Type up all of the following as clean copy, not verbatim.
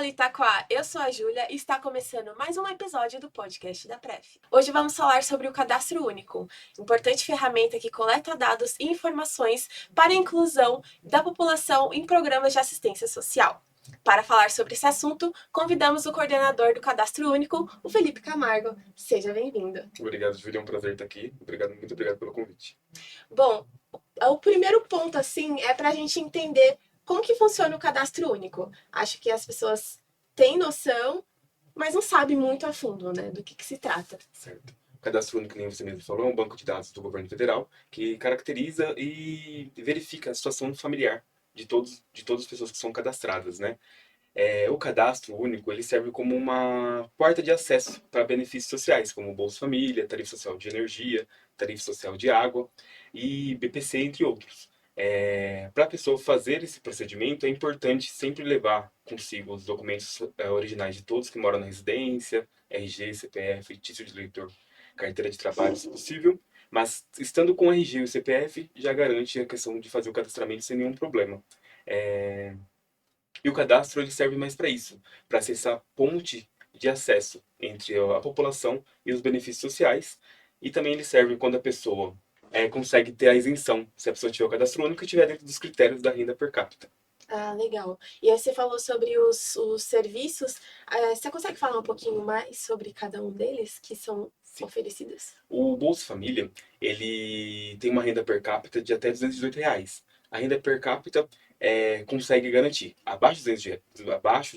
Fala Itaquá, eu sou a Júlia e está começando mais um episódio do podcast da Pref. Hoje vamos falar sobre o Cadastro Único, importante ferramenta que coleta dados e informações para a inclusão da população em programas de assistência social. Para falar sobre esse assunto, convidamos o coordenador do Cadastro Único, o Felipe Camargo. Seja bem-vindo. Obrigado, Júlia, é um prazer estar aqui. Muito obrigado pelo convite. Bom, o primeiro ponto, assim, é para a gente entender como que funciona o Cadastro Único. Acho que as pessoas têm noção, mas não sabem muito a fundo, né, do que se trata. Certo. O Cadastro Único, nem você mesmo falou, é um banco de dados do governo federal que caracteriza e verifica a situação familiar de todas as pessoas que são cadastradas, né? O Cadastro Único, ele serve como uma porta de acesso para benefícios sociais, como Bolsa Família, Tarifa Social de Energia, Tarifa Social de Água e BPC, entre outros. Para a pessoa fazer esse procedimento, é importante sempre levar consigo os documentos originais de todos que moram na residência, RG, CPF, título de eleitor, carteira de trabalho, se possível. Mas estando com o RG e o CPF, já garante a questão de fazer o cadastramento sem nenhum problema. E o cadastro ele serve mais para isso, para acessar a ponte de acesso entre a população e os benefícios sociais. E também ele serve quando a pessoa consegue ter a isenção, se a pessoa tiver o cadastro único e estiver dentro dos critérios da renda per capita. Ah, legal. E aí você falou sobre os serviços. Você consegue falar um pouquinho mais sobre cada um deles que são Sim. oferecidos? O Bolsa Família, ele tem uma renda per capita de até R$ 218. A renda per capita consegue garantir. Abaixo de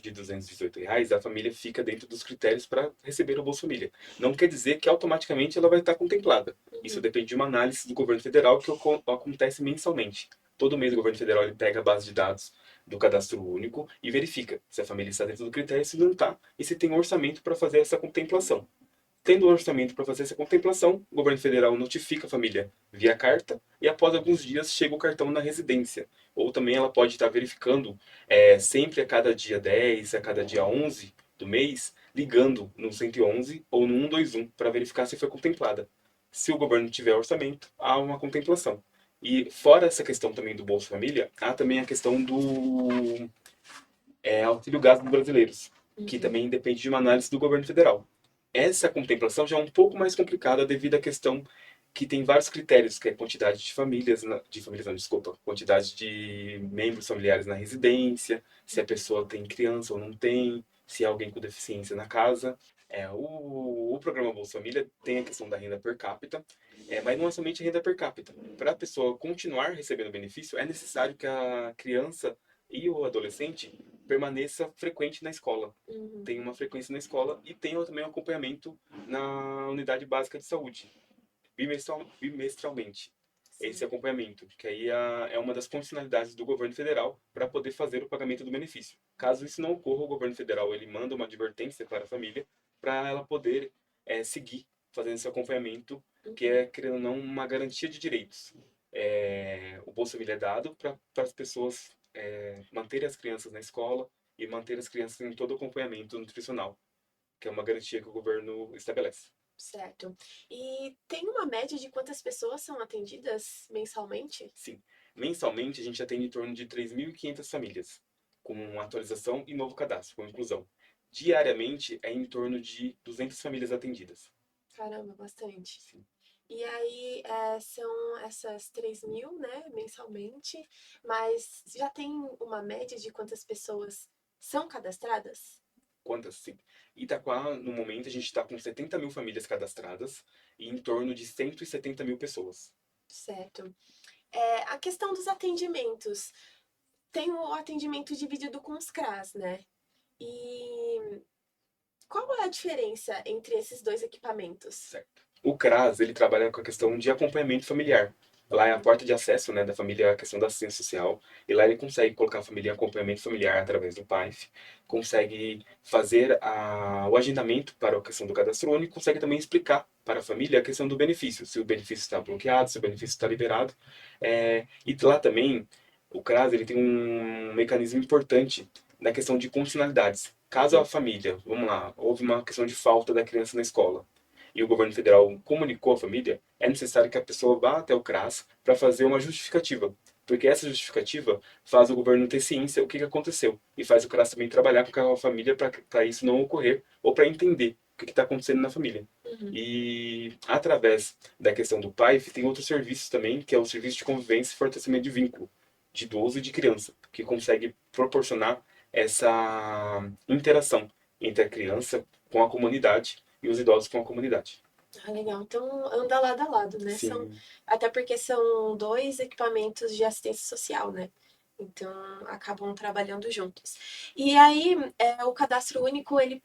R$ 218, a família fica dentro dos critérios para receber o Bolsa Família. Não quer dizer que automaticamente ela vai estar contemplada. Isso depende de uma análise do governo federal que acontece mensalmente. Todo mês o governo federal ele pega a base de dados do cadastro único e verifica se a família está dentro do critério, se não está, e se tem orçamento para fazer essa contemplação. Tendo o orçamento para fazer essa contemplação, o governo federal notifica a família via carta e após alguns dias chega o cartão na residência. Ou também ela pode estar verificando sempre a cada dia 10, a cada dia 11 do mês, ligando no 111 ou no 121 para verificar se foi contemplada. Se o governo tiver orçamento, há uma contemplação. E fora essa questão também do Bolsa Família, há também a questão do auxílio gás dos brasileiros, que também depende de uma análise do governo federal. Essa contemplação já é um pouco mais complicada devido à questão que tem vários critérios, que é quantidade de quantidade de membros familiares na residência, se a pessoa tem criança ou não tem, se há alguém com deficiência na casa. O programa Bolsa Família tem a questão da renda per capita, mas não é somente a renda per capita. Para a pessoa continuar recebendo benefício, é necessário que a criança e o adolescente permaneça frequente na escola. Tem uma frequência na escola e tem também um acompanhamento na unidade básica de saúde, bimestralmente. Esse acompanhamento, que aí é uma das condicionalidades do governo federal para poder fazer o pagamento do benefício. Caso isso não ocorra, o governo federal ele manda uma advertência para a família para ela poder seguir fazendo esse acompanhamento, que é, querendo ou não, uma garantia de direitos. O Bolsa Família é dado para as pessoas manterem as crianças na escola e manter as crianças em todo o acompanhamento nutricional, que é uma garantia que o governo estabelece. Certo. E tem uma média de quantas pessoas são atendidas mensalmente? Sim. Mensalmente, a gente atende em torno de 3.500 famílias, com atualização e novo cadastro, com inclusão. Diariamente, é em torno de 200 famílias atendidas. Caramba, bastante. Sim. E aí, são essas 3.000, né, mensalmente, mas já tem uma média de quantas pessoas são cadastradas? Quantas? Sim. Itaquá, no momento, a gente está com 70 mil famílias cadastradas e em torno de 170 mil pessoas. Certo. A questão dos atendimentos. Tem o atendimento dividido com os CRAS, né? E qual é a diferença entre esses dois equipamentos? Certo. O CRAS, ele trabalha com a questão de acompanhamento familiar. Lá é a porta de acesso, né, da família, a questão da assistência social. E lá ele consegue colocar a família em acompanhamento familiar através do PAIF, consegue fazer o agendamento para a questão do cadastro único, consegue também explicar para a família a questão do benefício, se o benefício está bloqueado, se o benefício está liberado. E lá também, o CRAS ele tem um mecanismo importante na questão de condicionalidades. Caso a família, vamos lá, houve uma questão de falta da criança na escola, e o governo federal comunicou à família, é necessário que a pessoa vá até o CRAS para fazer uma justificativa. Porque essa justificativa faz o governo ter ciência o que que aconteceu e faz o cadastro também trabalhar com a família para isso não ocorrer ou para entender o que está acontecendo na família. Uhum. E através da questão do PAIF, tem outros serviços também, que é o serviço de convivência e fortalecimento de vínculo de idoso e de criança, que consegue proporcionar essa interação entre a criança com a comunidade e os idosos com a comunidade. Ah, legal. Então anda lado a lado, né? Sim, Até porque são dois equipamentos de assistência social, né? Então acabam trabalhando juntos. E aí, o cadastro único, ele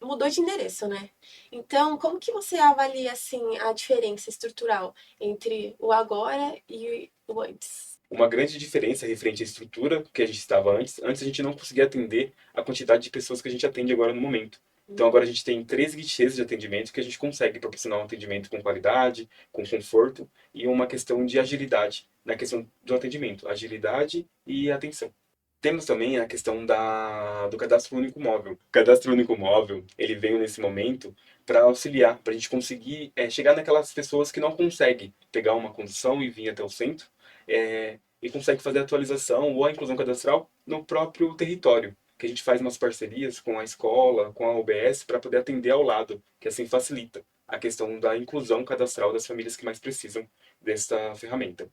mudou de endereço, né? Então, como que você avalia assim a diferença estrutural entre o agora e o antes? uma grande diferença referente à estrutura que a gente estava antes. Antes a gente não conseguia atender a quantidade de pessoas que a gente atende agora no momento. Então agora a gente tem 3 guichês de atendimento que a gente consegue proporcionar um atendimento com qualidade, com conforto e uma questão de agilidade na questão do atendimento, agilidade e atenção. Temos também a questão do cadastro único móvel. O cadastro único móvel, ele veio nesse momento para auxiliar, para a gente conseguir chegar naquelas pessoas que não conseguem pegar uma condução e vir até o centro, e consegue fazer a atualização ou a inclusão cadastral no próprio território, que a gente faz umas parcerias com a escola, com a UBS, para poder atender ao lado, que assim facilita a questão da inclusão cadastral das famílias que mais precisam desta ferramenta.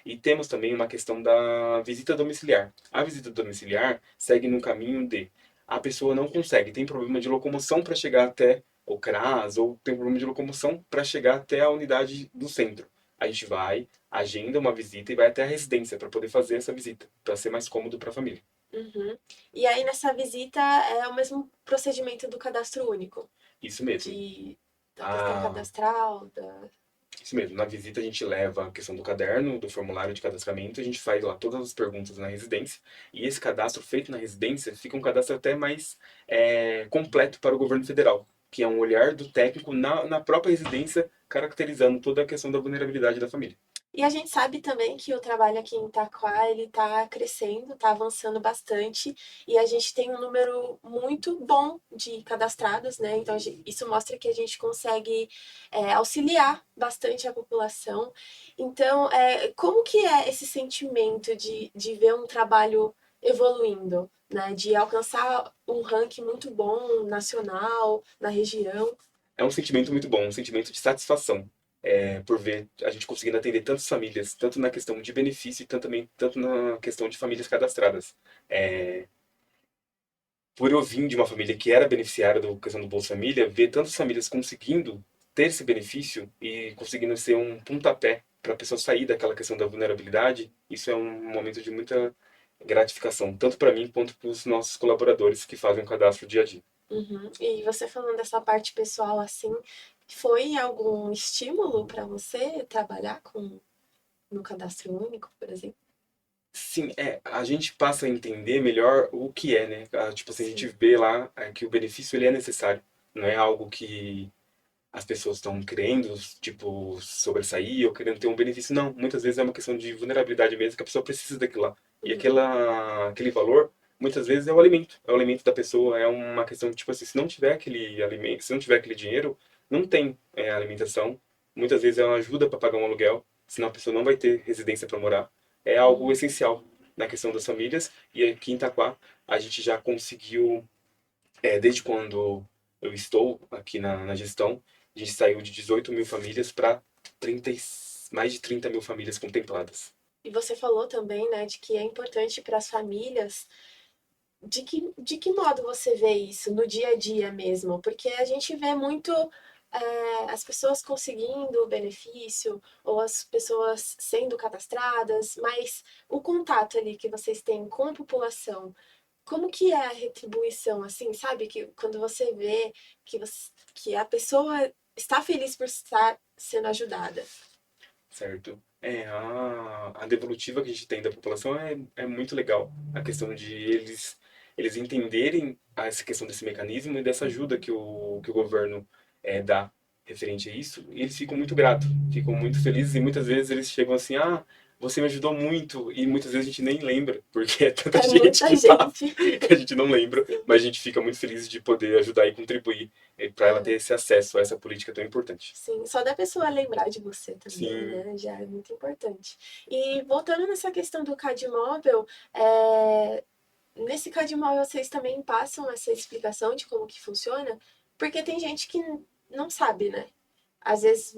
E temos também uma questão da visita domiciliar. A visita domiciliar segue no caminho de a pessoa não consegue, tem problema de locomoção para chegar até o CRAS ou tem problema de locomoção para chegar até a unidade do centro. A gente vai, agenda uma visita e vai até a residência para poder fazer essa visita, para ser mais cômodo para a família. Uhum. E aí nessa visita é o mesmo procedimento do cadastro único, Isso mesmo. de da questão Ah, cadastral, da. Isso mesmo, na visita a gente leva a questão do caderno, do formulário de cadastramento, a gente faz lá todas as perguntas na residência, e esse cadastro feito na residência fica um cadastro até mais completo para o governo federal, que é um olhar do técnico na própria residência, caracterizando toda a questão da vulnerabilidade da família. E a gente sabe também que o trabalho aqui em Itaquá, ele está crescendo, está avançando bastante, e a gente tem um número muito bom de cadastrados, né? Então, isso mostra que a gente consegue auxiliar bastante a população. Então, como que é esse sentimento de ver um trabalho evoluindo, né? De alcançar um ranking muito bom nacional, na região? É um sentimento muito bom, um sentimento de satisfação, por ver a gente conseguindo atender tantas famílias, tanto na questão de benefício e tanto na questão de famílias cadastradas. É, por eu vir de uma família que era beneficiária da questão do Bolsa Família, ver tantas famílias conseguindo ter esse benefício e conseguindo ser um pontapé para a pessoa sair daquela questão da vulnerabilidade, isso é um momento de muita gratificação, tanto para mim quanto para os nossos colaboradores que fazem o cadastro dia a dia. Uhum. E você falando dessa parte pessoal assim, foi algum estímulo para você trabalhar no cadastro único, por exemplo? Sim, a gente passa a entender melhor o que é, né? Tipo assim, a gente Sim. vê lá que o benefício ele é necessário, não é algo que as pessoas estão querendo, tipo, sobressair ou querendo ter um benefício. Não, muitas vezes é uma questão de vulnerabilidade mesmo, que a pessoa precisa daquilo lá. E Uhum. aquele valor, muitas vezes é o alimento. É o alimento da pessoa, é uma questão de, tipo assim, se não tiver aquele alimento, se não tiver aquele dinheiro, não tem alimentação. Muitas vezes é uma ajuda para pagar um aluguel, senão a pessoa não vai ter residência para morar. É algo Uhum. essencial na questão das famílias. E aqui em Itaquá, a gente já conseguiu desde quando eu estou aqui na gestão, a gente saiu de 18 mil famílias para mais de 30 mil famílias contempladas. E você falou também, né, de que é importante para as famílias. De que modo você vê isso no dia a dia mesmo? Porque a gente vê muito as pessoas conseguindo o benefício ou as pessoas sendo cadastradas, mas o contato ali que vocês têm com a população, como que é a retribuição, assim, sabe? Que quando você vê que a pessoa está feliz por estar sendo ajudada. Certo? A devolutiva que a gente tem da população é muito legal. A questão de eles entenderem essa questão desse mecanismo e dessa ajuda que o governo dá referente a isso, e eles ficam muito gratos, ficam muito felizes e muitas vezes eles chegam assim, você me ajudou muito, e muitas vezes a gente nem lembra, porque é tanta É gente muita que passa gente. que a gente não lembra, Sim. mas a gente fica muito feliz de poder ajudar e contribuir para ela ter Aham. esse acesso a essa política tão importante. Sim, só da pessoa lembrar de você também, Sim, né? Já é muito importante. E voltando nessa questão do CAD móvel, é, nesse CAD móvel vocês também passam essa explicação de como que funciona? Porque tem gente que não sabe, né? Às vezes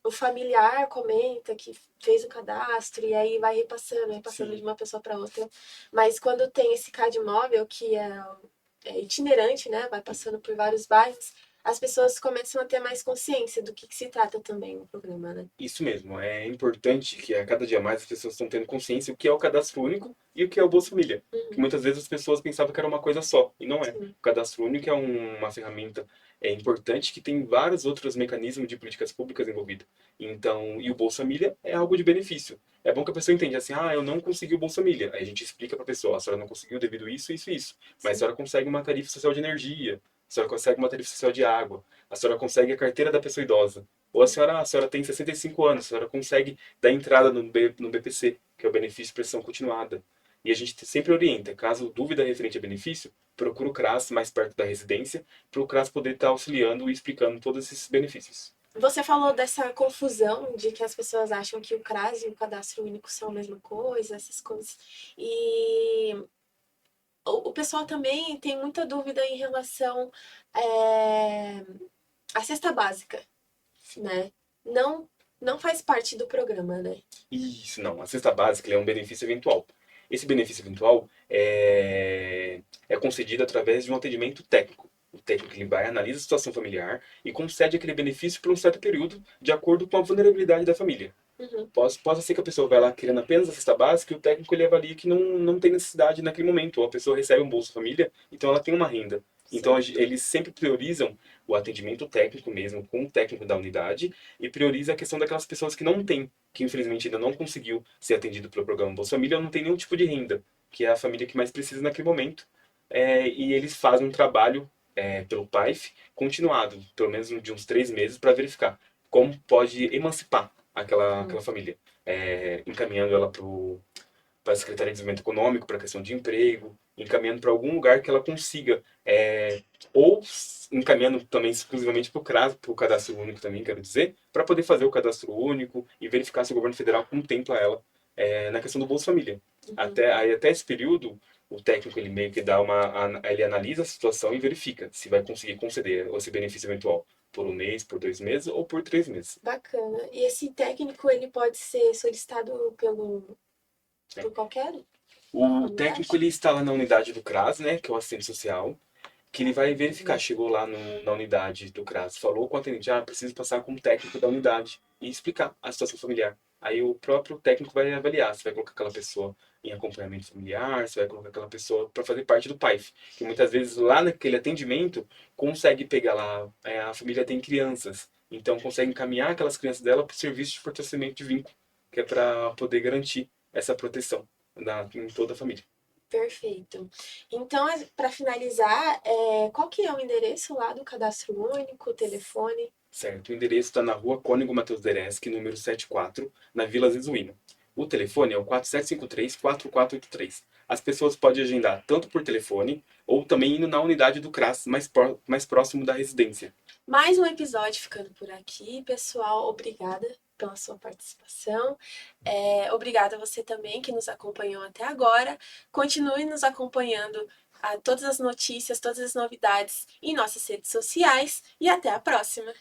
o familiar comenta que fez o cadastro e aí vai repassando de sim. uma pessoa para outra. Mas quando tem esse CAD móvel, que é itinerante, né? Vai passando por vários bairros, as pessoas começam a ter mais consciência do que se trata também o programa, né? Isso mesmo, é importante que a cada dia mais as pessoas estão tendo consciência o que é o cadastro único e o que é o Bolsa Família. Que Uhum, muitas vezes as pessoas pensavam que era uma coisa só, e não é. sim, O cadastro único é uma ferramenta importante que tem vários outros mecanismos de políticas públicas envolvidos. Então, e o Bolsa Família é algo de benefício. É bom que a pessoa entenda assim, eu não consegui o Bolsa Família. Aí a gente explica para a pessoa, a senhora não conseguiu devido isso, isso, isso. Mas a sim, senhora consegue uma tarifa social de energia, a senhora consegue uma tarifa social de água, a senhora consegue a carteira da pessoa idosa. Ou a senhora tem 65 anos, a senhora consegue dar entrada no BPC, que é o benefício de prestação continuada. E a gente sempre orienta, caso dúvida referente a benefício, procura o CRAS mais perto da residência, para o CRAS poder estar auxiliando e explicando todos esses benefícios. você falou dessa confusão de que as pessoas acham que o CRAS e o cadastro único são a mesma coisa, essas coisas. E o pessoal também tem muita dúvida em relação é, à cesta básica, Sim. né? Não, não faz parte do programa, né? Isso, não. A cesta básica ele é um benefício eventual. Esse benefício eventual é concedido através de um atendimento técnico. O técnico ele vai, analisa a situação familiar e concede aquele benefício por um certo período, de acordo com a vulnerabilidade da família. Uhum, Possa ser que a pessoa vai lá querendo apenas a cesta básica e o técnico ele avalia que não tem necessidade naquele momento. Ou a pessoa recebe um Bolsa Família, então ela tem uma renda. Então sim, eles sempre priorizam o atendimento técnico mesmo, com o técnico da unidade, e prioriza a questão daquelas pessoas que não têm, que infelizmente ainda não conseguiu ser atendido pelo programa Bolsa Família ou não tem nenhum tipo de renda, que é a família que mais precisa naquele momento. E eles fazem um trabalho pelo PAIF continuado, pelo menos de uns 3 meses, para verificar como pode emancipar aquela uhum, família, encaminhando ela para a Secretaria de Desenvolvimento Econômico, para a questão de emprego, encaminhando para algum lugar que ela consiga, ou encaminhando também exclusivamente para o CRAS, para o Cadastro Único também, quero dizer, para poder fazer o Cadastro Único e verificar se o governo federal contempla ela na questão do Bolsa Família. uhum. Até esse período, o técnico ele meio que ele analisa a situação e verifica se vai conseguir conceder esse benefício eventual por um mês, por 2 meses ou por 3 meses. Bacana. E esse técnico, ele pode ser solicitado Né? por qualquer O técnico unidade? ele está lá na unidade do CRAS, né, que é o assistente social, que ele vai verificar. Uhum, Chegou lá na unidade do CRAS, falou com o atendente, preciso passar com o técnico da unidade e explicar a situação familiar. Aí o próprio técnico vai avaliar se vai colocar aquela pessoa em acompanhamento familiar, se vai colocar aquela pessoa para fazer parte do PAIF. Que muitas vezes lá naquele atendimento consegue pegar lá, a família tem crianças, então consegue encaminhar aquelas crianças dela para o serviço de fortalecimento de vínculo, que é para poder garantir essa proteção em toda a família. perfeito. Então, para finalizar, qual que é o endereço lá do cadastro único, o telefone? Certo, o endereço está na rua Cônego Matheus Dereski, número 74, na Vila Zezuíno. O telefone é o 4753-4483. As pessoas podem agendar tanto por telefone ou também indo na unidade do CRAS mais próximo da residência. Mais um episódio ficando por aqui. Pessoal, obrigada pela sua participação. Obrigada a você também que nos acompanhou até agora. Continue nos acompanhando a todas as notícias, todas as novidades em nossas redes sociais e até a próxima!